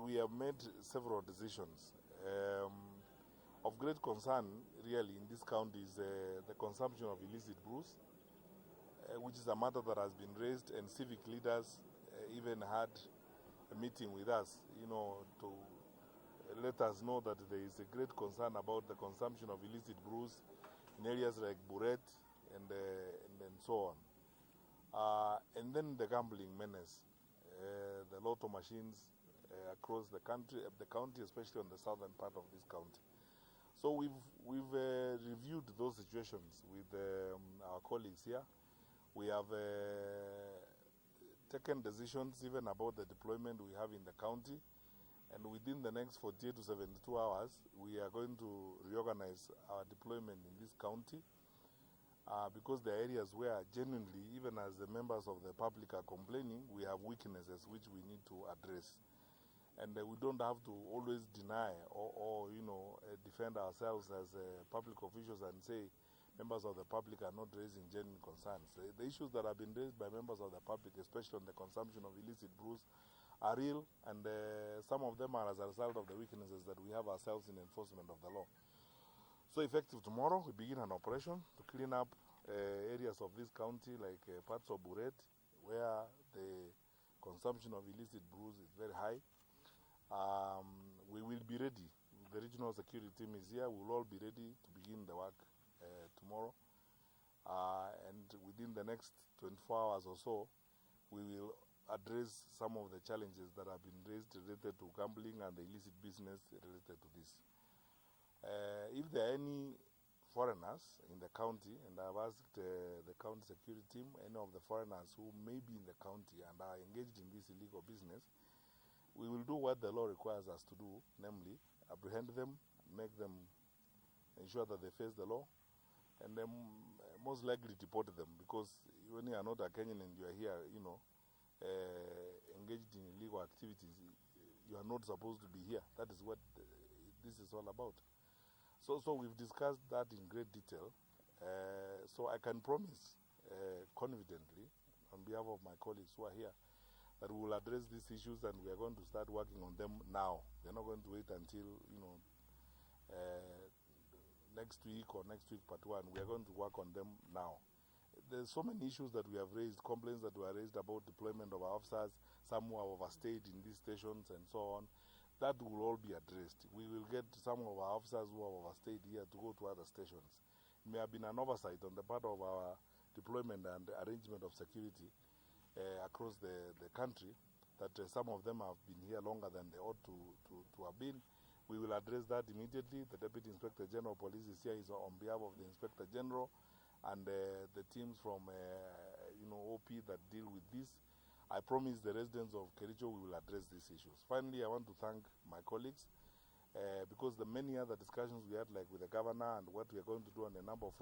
we have made several decisions. Of great concern, really, in this county is the consumption of illicit brews, which is a matter that has been raised, and civic leaders even had a meeting with us, to let us know that there is a great concern about the consumption of illicit brews in areas like Buret and so on. And then the gambling menace, the lotto machines across the county, especially on the southern part of this county. So we've reviewed those situations with our colleagues here. We have taken decisions even about the deployment we have in the county, and within the next 48 to 72 hours, we are going to reorganize our deployment in this county because there are areas where genuinely, even as the members of the public are complaining, we have weaknesses which we need to address. And we don't have to always deny or defend ourselves as public officials and say members of the public are not raising genuine concerns. The issues that have been raised by members of the public, especially on the consumption of illicit brews, are real, and some of them are as a result of the weaknesses that we have ourselves in enforcement of the law. So effective tomorrow, we begin an operation to clean up areas of this county like parts of Buret, where the consumption of illicit brews is very high. We will be ready. The regional security team is here. We will all be ready to begin the work tomorrow. And within the next 24 hours or so, we will address some of the challenges that have been raised related to gambling and the illicit business related to this. If there are any foreigners in the county, and I've asked the county security team, any of the foreigners who may be in the county and are engaged in this illegal business, we will do what the law requires us to do, namely apprehend them, make them ensure that they face the law, and then most likely deport them, because when you are not a Kenyan and you are here, engaged in illegal activities, you are not supposed to be here. That is what this is all about. So we've discussed that in great detail. So I can promise confidently on behalf of my colleagues who are here that we will address these issues, and we are going to start working on them now. We're not going to wait until next week or next week part one. We are going to work on them now. There's so many issues that we have raised, complaints that were raised about deployment of our officers, some who have overstayed in these stations and so on. That will all be addressed. We will get some of our officers who have overstayed here to go to other stations. It may have been an oversight on the part of our deployment and arrangement of security across the country, that some of them have been here longer than they ought to have been. We will address that immediately. The Deputy Inspector General of Police is here, is on behalf of the Inspector General and the teams from OP that deal with this. I promise the residents of Kericho we will address these issues. Finally, I want to thank my colleagues because the many other discussions we had, like with the governor and what we are going to do on a number of